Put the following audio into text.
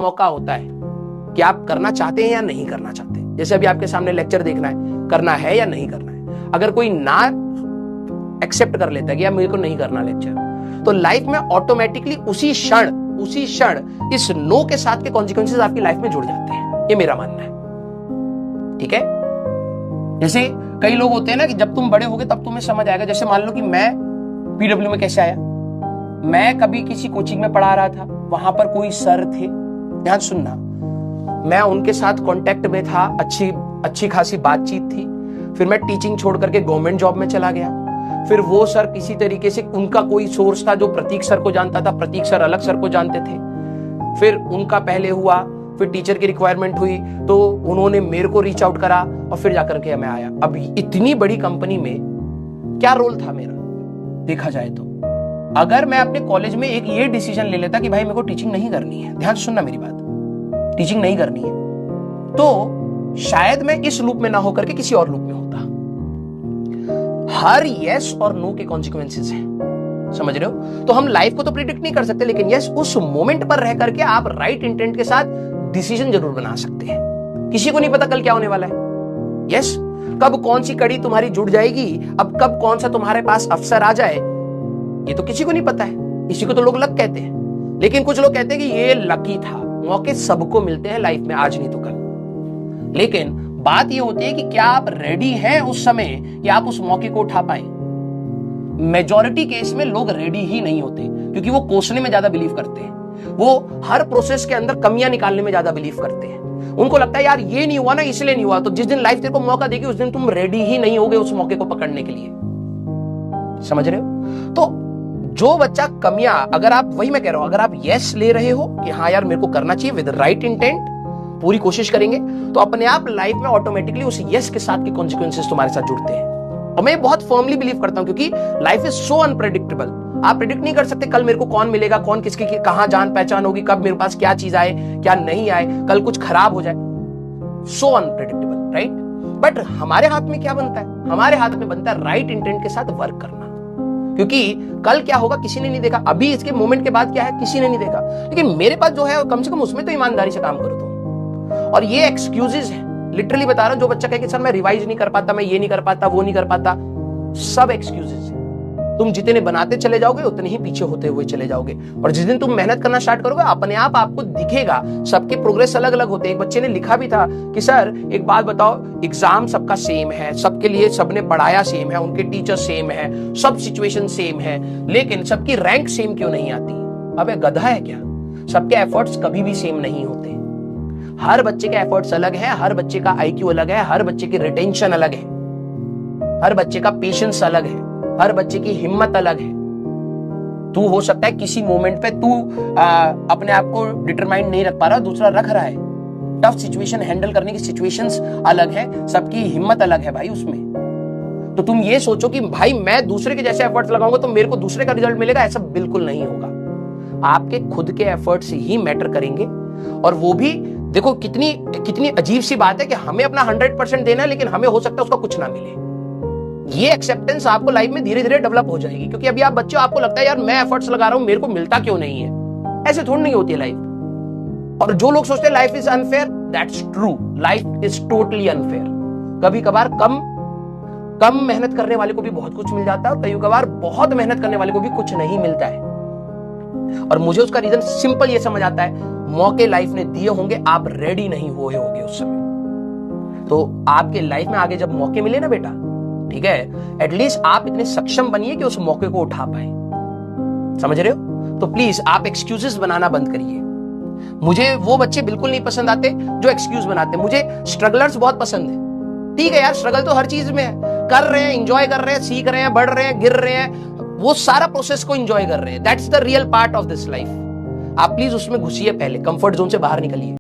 मौका होता है कि आप करना चाहते हैं या नहीं करना चाहते। जैसे अभी आपके सामने लेक्चर देखना है, करना है या नहीं करना है। अगर कोई ना एक्सेप्ट कर लेता है कि यार मेरे को नहीं करना लेक्चर, तो लाइफ में ऑटोमेटिकली उसी क्षण इस नो के साथ के कॉन्सिक्वेंसेस आपकी लाइफ में जुड़ जाते हैं। ये मेरा मानना है, ठीक है। जैसे कई लोग होते हैं ना कि जब तुम बड़े होगे तब तुम्हें समझ आएगा। जैसे मान लो कि मैं पीडब्ल्यू में कैसे आया, मैं कभी किसी कोचिंग में पढ़ा रहा था, वहां पर कोई सर थे, ध्यान सुनना, मैं उनके साथ कांटेक्ट में था, अच्छी खासी बातचीत थी। फिर मैं टीचिंग छोड़ करके गवर्नमेंट जॉब में चला गया। फिर वो सर किसी तरीके से, उनका कोई सोर्स था जो प्रतीक सर को जानता था, प्रतीक सर अलग सर को जानते थे। फिर उनका पहले हुआ, फिर टीचर की रिक्वायरमेंट हुई तो उन्होंने मेरे को रीच आउट करा और फिर जाकर के मैं आया। अब इतनी बड़ी कंपनी में क्या रोल था मेरा देखा जाए तो। अगर मैं अपने कॉलेज में एक ये डिसीजन ले लेता कि भाई मेरे को टीचिंग नहीं करनी है, ध्यान सुनना मेरी बात, टीचिंग नहीं करनी है, तो शायद मैं इस लूप में ना होकर के किसी और लूप में होता। हर यस और नो के कॉन्सिक्वेंसेस हैं, समझ रहे हो। तो हम लाइफ को तो प्रिडिक्ट नहीं कर सकते, लेकिन यस उस मोमेंट पर रह करके आप राइट इंटेंट के साथ डिसीजन जरूर बना सकते हैं। किसी को नहीं पता कल क्या होने वाला है। यस, कब कौन सी कड़ी तुम्हारी जुड़ जाएगी, अब कब कौन सा तुम्हारे पास अवसर आ जाए, ये तो किसी को नहीं पता है। इसी को तो लोग लक कहते हैं। लेकिन कुछ लोग कहते हैं कि ये लकी था। मौके सबको मिलते हैं लाइफ में, आज नहीं तो कल। लेकिन बात ये होती है कि क्या आप रेडी हैं उस समय कि आप उस मौके को उठा पाए। मेजॉरिटी केस में लोग रेडी ही नहीं होते, क्योंकि वो कोसने में ज्यादा बिलीव करते हैं। वो हर प्रोसेस के अंदर कमियां निकालने में ज्यादा बिलीव करते हैं। उनको लगता है यार ये नहीं हुआ ना, इसलिए नहीं हुआ। तो जिस दिन लाइफ तेरे को मौका देगी उस दिन तुम रेडी ही नहीं होगे उस मौके को पकड़ने के लिए, समझ रहे हो। तो जो बच्चा कमियां, अगर आप, वही मैं कह रहा हूं, अगर आप यस ले रहे हो कि हाँ यार मेरे को करना चाहिए विद राइट इंटेंट, पूरी कोशिश करेंगे, तो अपने आप लाइफ में ऑटोमेटिकली उस यस के साथ के कॉन्सिक्वेंसेस तुम्हारे साथ जुड़ते हैं। और मैं बहुत फर्मली बिलीव करता हूं, क्योंकि लाइफ इज सो अनप्रेडिक्टेबल। आप प्रेडिक्ट नहीं कर सकते कल मेरे को कौन मिलेगा, कौन किसकी कहां जान पहचान होगी, कब मेरे पास क्या चीज आए क्या नहीं आए, कल कुछ खराब हो जाए। सो अनप्रेडिक्टेबल, राइट। बट हमारे हाथ में क्या बनता है, हमारे हाथ में बनता है राइट इंटेंट के साथ वर्क करना। क्योंकि कल क्या होगा किसी ने नहीं देखा, अभी इसके मोमेंट के बाद क्या है किसी ने नहीं देखा, लेकिन मेरे पास जो है कम से कम उसमें तो ईमानदारी से काम करो तुम। और ये एक्सक्यूजेस है, लिटरली बता रहा हूं। जो बच्चा कहे कि सर मैं रिवाइज नहीं कर पाता, मैं ये नहीं कर पाता, वो नहीं कर पाता, सब एक्सक्यूजेस है। तुम जितने बनाते चले जाओगे उतने ही पीछे होते हुए चले जाओगे। और जिस दिन तुम मेहनत करना स्टार्ट करोगे अपने आप आपको दिखेगा। सबके प्रोग्रेस अलग अलग होते हैं। एक बच्चे ने लिखा भी था कि सर एक बात बताओ, एग्जाम सबका सेम है, सबके लिए सबने पढ़ाया सेम है, उनके टीचर सेम है, सब सिचुएशन सेम है, लेकिन सबकी रैंक सेम क्यों नहीं आती। अबे गधा है क्या, सबके एफर्ट्स कभी भी सेम नहीं होते। हर बच्चे के एफर्ट्स अलग है, हर बच्चे का आईक्यू अलग है, हर बच्चे की रिटेंशन अलग है, हर बच्चे का पेशेंस अलग है, हर बच्चे की हिम्मत अलग है। तू हो सकता है किसी मोमेंट पे तू अपने आप को डिटरमाइंड नहीं रख पा रहा, दूसरा रख रहा है। टफ सिचुएशन हैंडल करने की सिचुएशंस अलग है, सबकी हिम्मत अलग है भाई उसमें। तो तुम ये सोचो कि भाई मैं दूसरे के जैसे एफर्ट्स लगाऊंगा तो मेरे को दूसरे का रिजल्ट मिलेगा, ऐसा बिल्कुल नहीं होगा। आपके खुद के एफर्ट्स ही मैटर करेंगे। और वो भी देखो कितनी अजीब सी बात है कि हमें अपना 100% देना है, लेकिन हमें हो सकता है उसका कुछ ना मिले। ये एक्सेप्टेंस आपको लाइफ में धीरे धीरे डेवलप हो जाएगी। क्योंकि अभी आप बच्चे, आपको लगता है यार मैं एफर्ट्स लगा रहा हूं मेरे को मिलता क्यों नहीं है। ऐसे थोड़ी नहीं होती है लाइफ। और जो लोग सोचते हैं life is unfair, that's true, life is totally unfair. कभी कभार कम मेहनत करने वाले को भी बहुत कुछ मिल जाता है, और कभी कभार बहुत मेहनत करने वाले को भी कुछ नहीं मिलता है। और मुझे उसका रीजन सिंपल ये समझ आता है, मौके लाइफ ने दिए होंगे, आप रेडी नहीं हुए होंगे उस समय। तो आपके लाइफ में आगे जब मौके मिले ना बेटा, ठीक है, एटलीस्ट आप इतने सक्षम बनिए कि उस मौके को उठा पाए। समझ रहे हो। तो प्लीज आप एक्सक्यूजेस बनाना बंद करिए। मुझे वो बच्चे बिल्कुल नहीं पसंद आते जो एक्सक्यूज बनाते। मुझे स्ट्रगलर्स बहुत पसंद है। ठीक है यार, स्ट्रगल तो हर चीज में है, कर रहे हैं, एंजॉय कर रहे हैं, सीख रहे हैं, बढ़ रहे हैं, गिर रहे हैं, वो सारा प्रोसेस को एंजॉय कर रहे हैं। That's the real part of this life. आप प्लीज उसमें घुसिए, पहले कंफर्ट जोन से बाहर निकलिए।